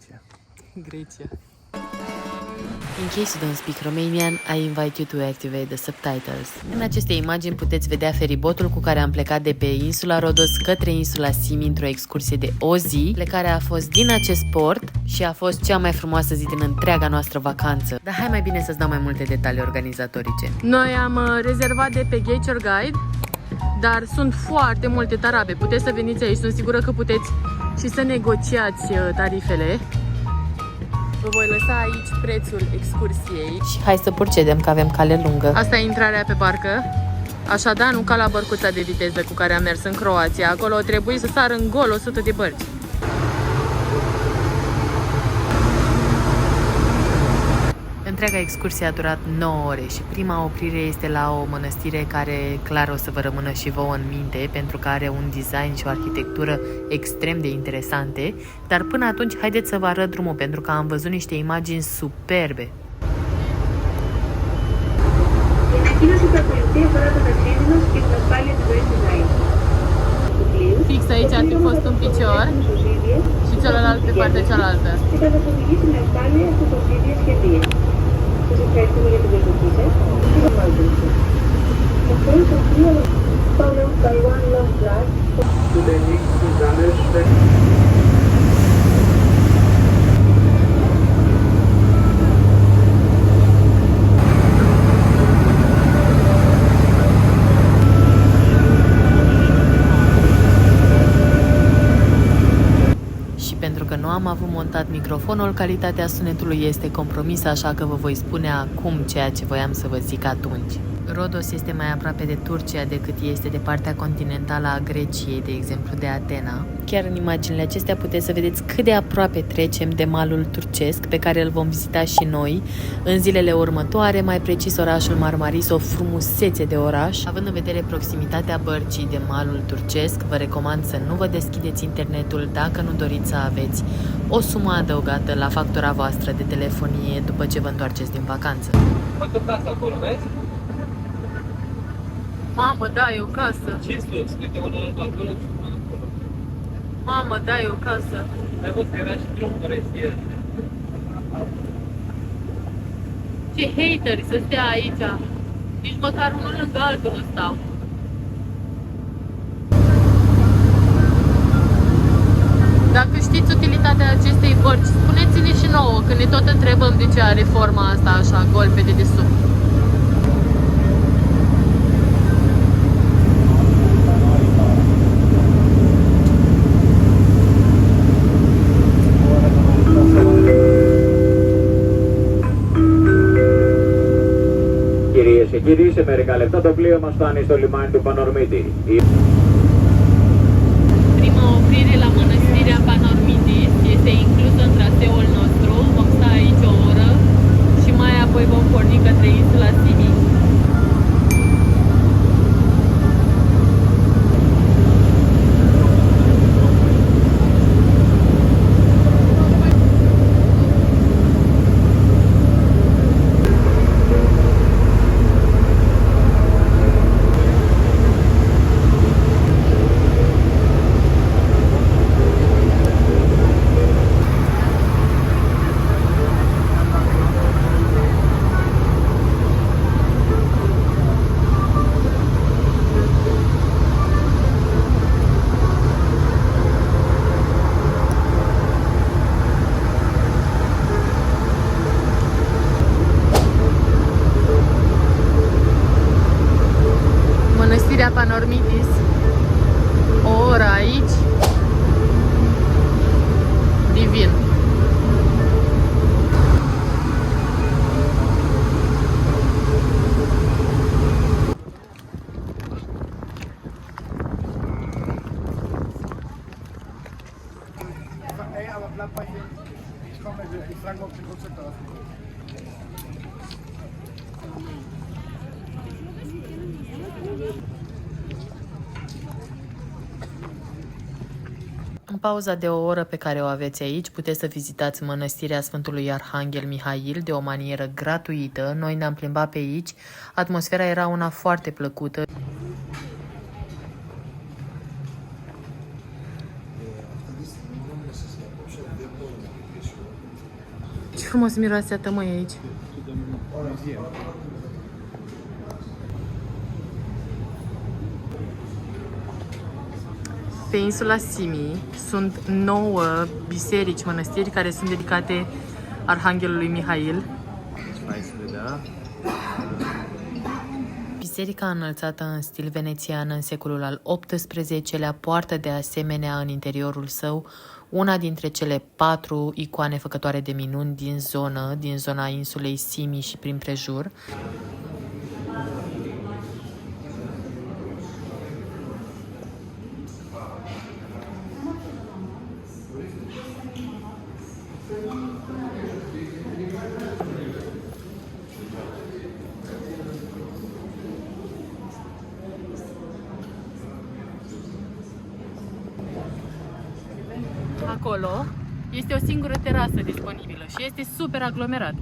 Grecia. Grecia. In case you don't speak Romanian, I invite you to activate the subtitles. În aceste imagini puteți vedea feribotul cu care am plecat de pe insula Rodos către insula Simi într-o excursie de o zi. Plecarea a fost din acest port și a fost cea mai frumoasă zi din întreaga noastră vacanță. Dar hai mai bine să-ți dau mai multe detalii organizatorice. Noi am rezervat de pe Gateway Guide, dar sunt foarte multe tarabe. Puteți să veniți aici, sunt sigură că puteți și să negociați tarifele. Vă voi lăsa aici prețul excursiei. Și hai să procedem, că avem cale lungă. Asta e intrarea pe barcă. Așa, da, nu ca la bărcuța de viteză cu care am mers în Croația. Acolo trebuie să sar în gol 100 de bărci. Întreaga excursie a durat 9 ore și prima oprire este la o mănăstire care clar o să vă rămână și vouă în minte, pentru că are un design și o arhitectură extrem de interesante. Dar până atunci haideți să vă arăt drumul, pentru că am văzut niște imagini superbe. Fix aici ar fi fost un picior și celălalt pe partea cealaltă. Pentru că nu am avut montat microfonul, calitatea sunetului este compromisă, așa că vă voi spune acum ceea ce voiam să vă zic atunci. Rodos este mai aproape de Turcia decât este de partea continentală a Greciei, de exemplu de Atena. Chiar în imaginile acestea puteți să vedeți cât de aproape trecem de malul turcesc, pe care îl vom vizita și noi în zilele următoare, mai precis orașul Marmaris, o frumusețe de oraș. Având în vedere proximitatea bărcii de malul turcesc, vă recomand să nu vă deschideți internetul dacă nu doriți să aveți o sumă adăugată la factura voastră de telefonie după ce vă întoarceți din vacanță. Mamă, da, e o casă. Ce sunt? Scrie acolo. Mamă, da, e o casă. Ai văzut că era și drum forestier. Ce hateri să stea aici. Nici măcar unul lângă altul nu stau. Dacă știți utilitatea acestei bărci, spuneți-ne și nouă, că ne tot întrebăm de ce are forma asta așa, gol pe dedesubt. Κυρίες και κύριοι, σε μερικά λεπτά το πλοίο μας φτάνει στο λιμάνι του Πανορμίτη. Prima oprire la mănăstirea Panormitis este inclusă în traseul nostru. Vom sta aici o oră și mai apoi vom porni către insula Simi. Panormitis, o oră aici, divin. În pauza de o oră pe care o aveți aici, puteți să vizitați mănăstirea Sfântului Arhanghel Mihail de o manieră gratuită. Noi ne-am plimbat pe aici, atmosfera era una foarte plăcută. frumos miroase a tămâie aici. Pe insula Simi sunt 9 biserici, mănăstiri care sunt dedicate Arhanghelului Mihail. Biserica înălțată în stil venețian în secolul al XVIII-lea poartă de asemenea în interiorul său una dintre cele 4 icoane făcătoare de minuni din zona insulei Simi și prin prejur. Acolo este o singură terasă disponibilă și este super aglomerat.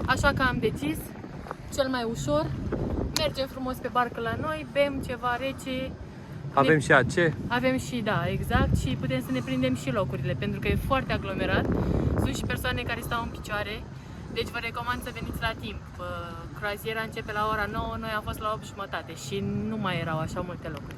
Așa că am decis, cel mai ușor, mergem frumos pe barcă la noi, bem ceva rece. Avem și AC. Avem și, da, exact, și putem să ne prindem și locurile, pentru că e foarte aglomerat. Sunt și persoane care stau în picioare, deci vă recomand să veniți la timp. Croaziera începe la ora 9, noi am fost la 8:30 și nu mai erau așa multe locuri.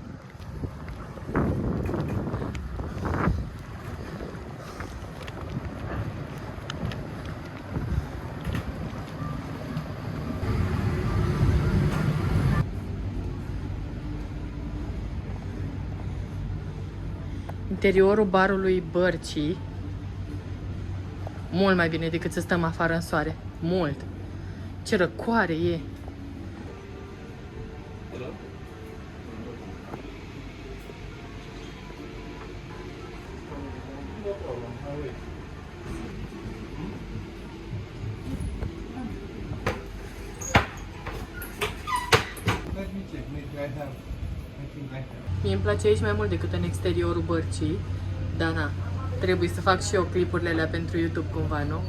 Interiorul barului Bărcii, mult mai bine decât să stăm afară în soare. Mult. Ce răcoare e. Mie îmi place aici mai mult decât în exteriorul bărcii, dar na, trebuie să fac și eu clipurile alea pentru YouTube cumva, nu?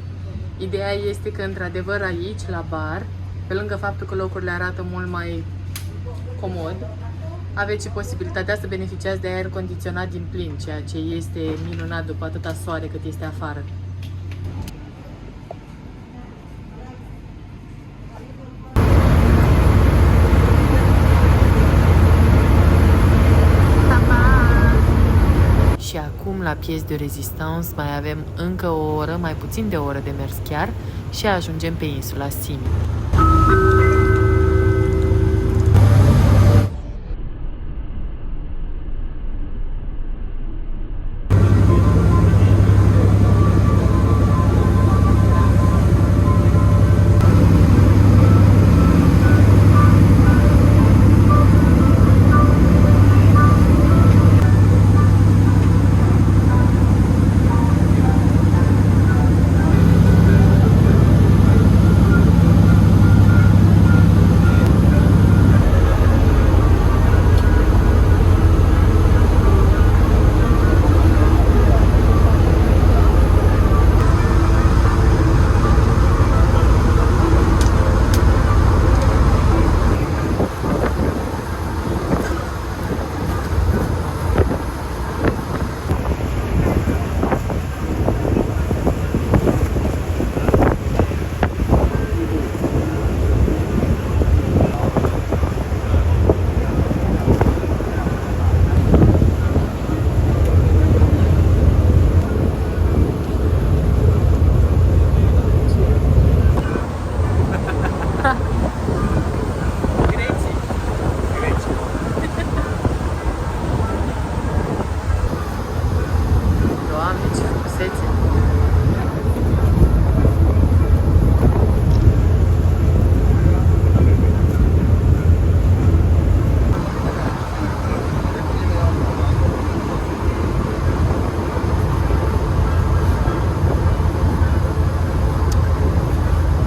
Ideea este că într-adevăr aici, la bar, pe lângă faptul că locurile arată mult mai comod, aveți și posibilitatea să beneficiați de aer condiționat din plin, ceea ce este minunat după atâta soare cât este afară. Și acum, la Pièce de Résistance, mai avem încă o oră, mai puțin de o oră de mers chiar, și ajungem pe insula Simi.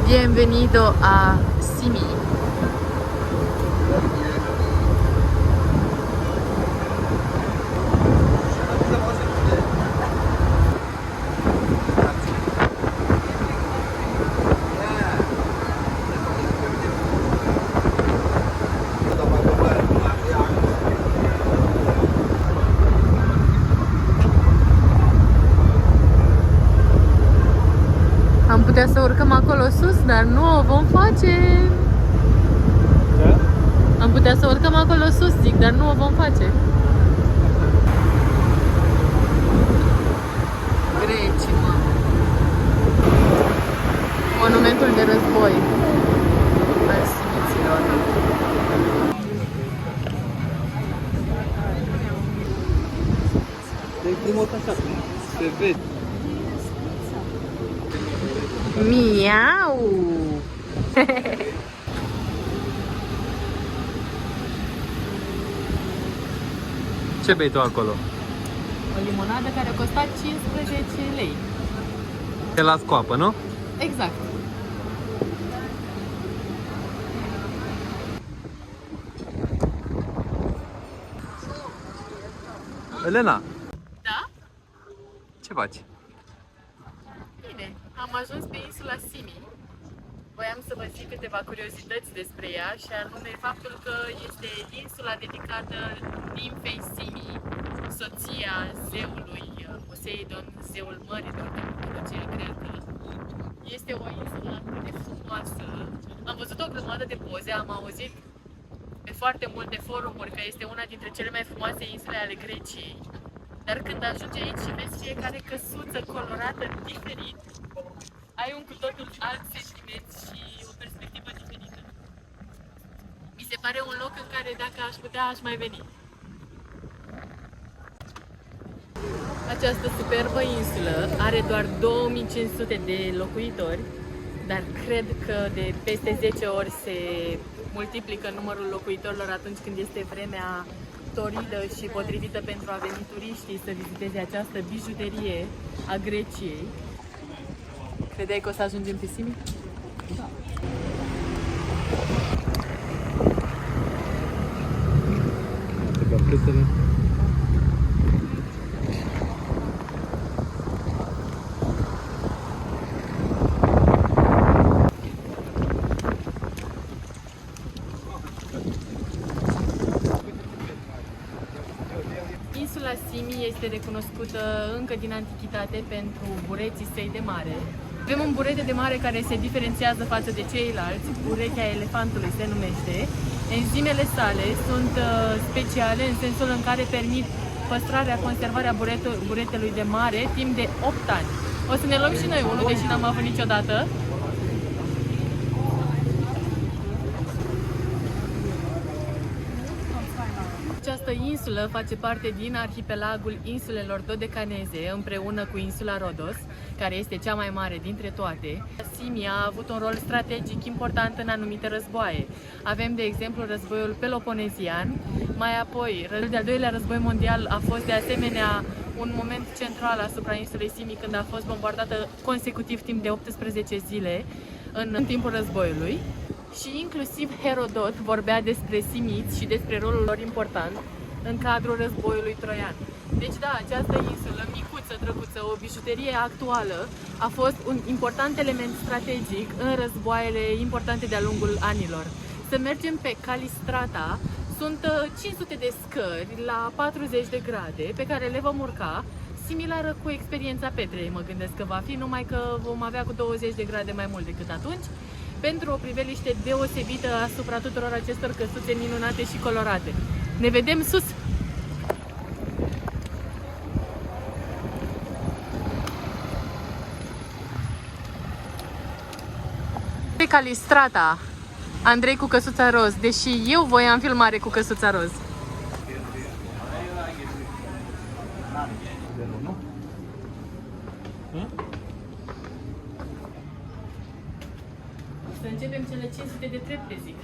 Bienvenido a Simi. putea să urcăm acolo sus, dar nu o vom face. Da? Am putea să urcăm acolo sus, zic, dar nu o vom face. Greci, mă. Monumentul de război al simiților. E frumos așa, se vede. Miau! Ce bei tu acolo? O limonadă care costa 15 lei. Te las cu apă, nu? Exact. Elena, Da? ce faci? Bine, am ajuns pe insula Simi. Voiam să vă zic câteva curiozități despre ea și anume faptul că este insula dedicată nimfei Simi, soția zeului Poseidon, zeul mărilor din mitologia greacă. Este o insulă atât de frumoasă. Am văzut o grămadă de poze, am auzit pe foarte multe forumuri că este una dintre cele mai frumoase insule ale Greciei. Dar când ajungi aici și vezi fiecare căsuță colorată diferit, ai un cu totul alt sentiment și o perspectivă diferită. Mi se pare un loc în care dacă aș putea, aș mai veni. Această superbă insulă are doar 2500 de locuitori, dar cred că de peste 10 ori se multiplică numărul locuitorilor atunci când este vremea toridă și potrivită pentru a veni turiștii să viziteze această bijuterie a Greciei. Credeai că o să ajungem pe Simi? Da. Insula Simi este recunoscută încă din antichitate pentru bureții săi de mare. Avem un burete de mare care se diferențiază față de ceilalți, urechea elefantului se numește. Enzimele sale sunt speciale în sensul în care permit păstrarea, conservarea buretelui de mare timp de 8 ani. O să ne luăm și noi unul, deși n-am avut niciodată. Această insulă face parte din arhipelagul insulelor dodecaneze împreună cu insula Rodos, care este cea mai mare dintre toate. Simi a avut un rol strategic important în anumite războaie. Avem, de exemplu, războiul peloponezian, mai apoi, cel de-al doilea război mondial a fost de asemenea un moment central asupra insulei Simi când a fost bombardată consecutiv timp de 18 zile în timpul războiului. Și inclusiv Herodot vorbea despre simiți și despre rolul lor important în cadrul războiului troian. Deci da, această insulă, micuță, drăguță, o bijuterie actuală, a fost un important element strategic în războaiele importante de-a lungul anilor. Să mergem pe Calistrata, sunt 500 de scări la 40 de grade pe care le vom urca, similară cu experiența Petrei, mă gândesc că va fi, numai că vom avea cu 20 de grade mai mult decât atunci, pentru o priveliște deosebită asupra tuturor acestor căsuțe minunate și colorate. Ne vedem sus! Pe Calistrata, Andrei cu căsuța roz, deși eu voiam filmare cu căsuța roz. Să începem cele 500 de trepte, zic.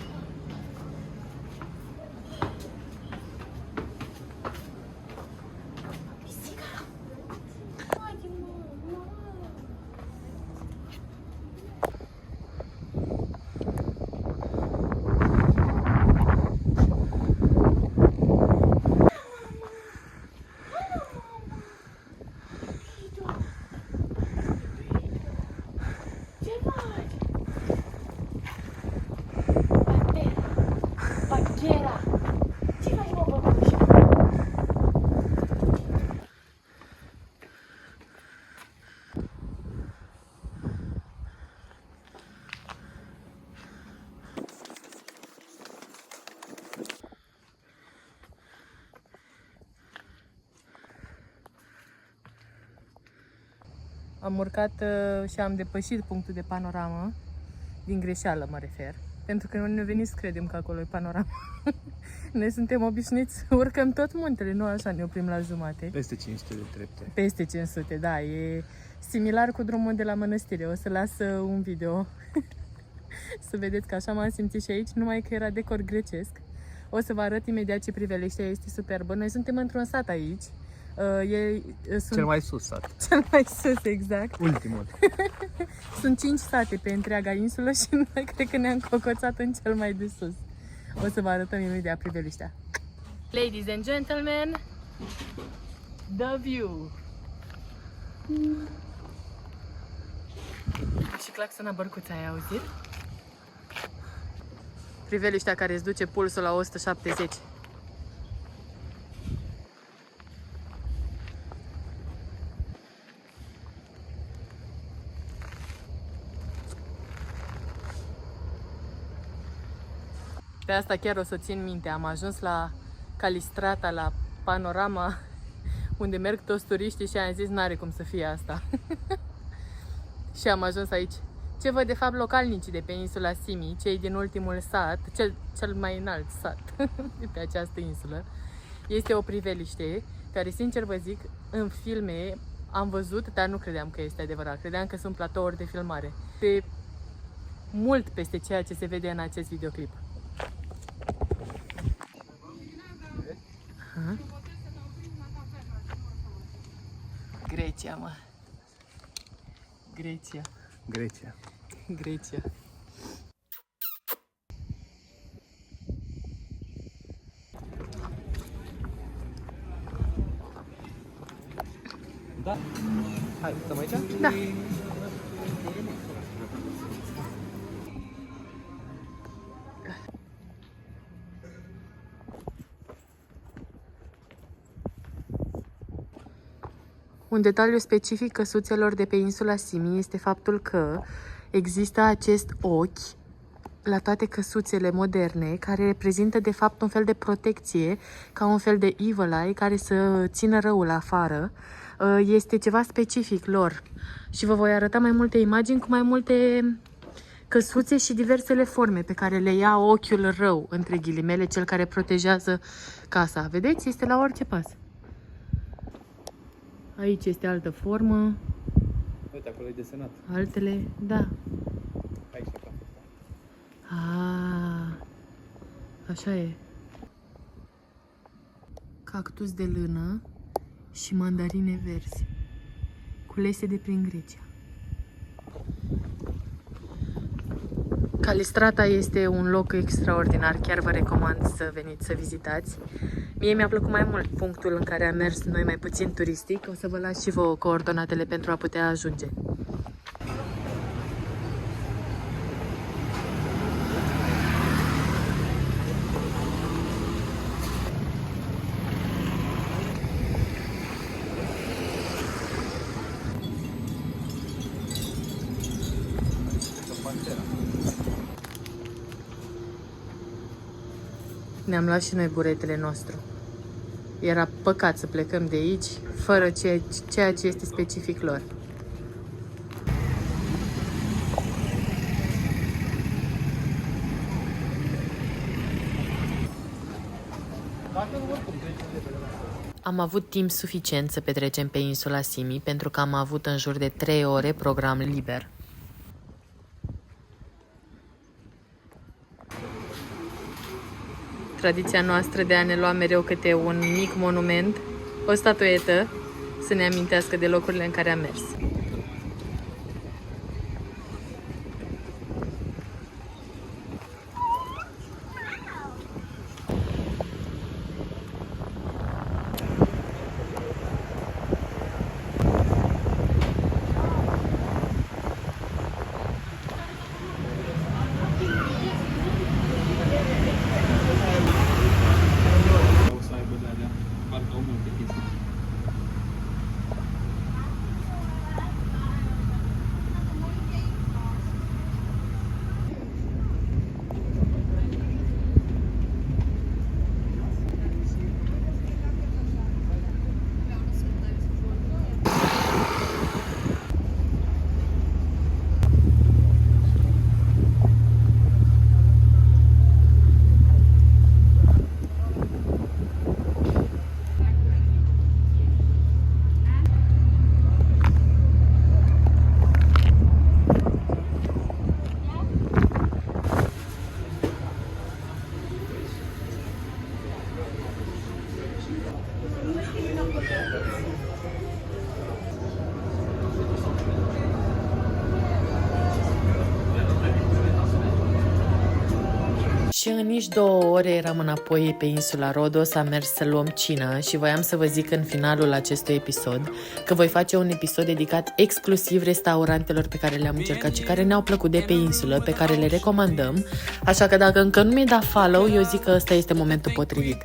Am urcat și am depășit punctul de panoramă, din greșeală mă refer, pentru că nu ne venit să credem că acolo e panorama. Noi suntem obișnuiți să urcăm tot muntele, nu așa ne oprim la jumate. Peste 500 de trepte. Peste 500, da, e similar cu drumul de la mănăstire. O să las un video să vedeți că așa m-am simțit și aici, numai că era decor grecesc. O să vă arăt imediat ce priveliștea este superbă. Noi suntem într-un sat aici. Cel mai sus sat. Cel mai sus, exact. Ultimul. Sunt 5 sate pe întreaga insulă și noi cred că ne-am cocoțat în cel mai de sus. O să vă arătăm imediat priveliștea. Ladies and gentlemen, the view. Și claxona bărcuța, ai auzit? Priveliștea care îți duce pulsul la 170. Pe asta chiar o să țin minte. Am ajuns la Calistrata, la panorama unde merg toți turiștii și am zis n-are cum să fie asta. Și am ajuns aici. Ce văd de fapt localnicii de pe insula Simi, cei din ultimul sat, cel mai înalt sat de pe această insulă, este o priveliște care, sincer vă zic, în filme am văzut, dar nu credeam că este adevărat. Credeam că sunt platouri de filmare. De mult peste ceea ce se vede în acest videoclip. Grecia, mă. Grecia. Grecia. Grecia. Da. Hai, stăm aici? Da. Un detaliu specific căsuțelor de pe insula Simi este faptul că există acest ochi la toate căsuțele moderne, care reprezintă de fapt un fel de protecție, ca un fel de evil eye care să țină răul afară. Este ceva specific lor și vă voi arăta mai multe imagini cu mai multe căsuțe și diversele forme pe care le ia ochiul rău, între ghilimele, cel care protejează casa. Vedeți? Este la orice pas. Aici este altă formă. Uite, acolo e desenat. Altele, da. Aici, acolo. Așa e. Cactus de lână și mandarine verzi, culese de prin Grecia. Calistrata este un loc extraordinar, chiar vă recomand să veniți să vizitați. Mie mi-a plăcut mai mult punctul în care am mers noi, mai puțin turistic. O să vă las și vouă coordonatele pentru a putea ajunge. Ne-am luat și noi buretele nostru. Era păcat să plecăm de aici fără ceea ce este specific lor. Am avut timp suficient să petrecem pe insula Simi pentru că am avut în jur de 3 ore program liber. Tradiția noastră de a ne lua mereu câte un mic monument, o statuetă, să ne amintească de locurile în care am mers. Și în nici 2 ore eram înapoi pe insula Rodos, am mers să luăm cină și voiam să vă zic în finalul acestui episod că voi face un episod dedicat exclusiv restaurantelor pe care le-am încercat și care ne-au plăcut de pe insulă, pe care le recomandăm. Așa că dacă încă nu mi-ai dat follow, eu zic că ăsta este momentul potrivit.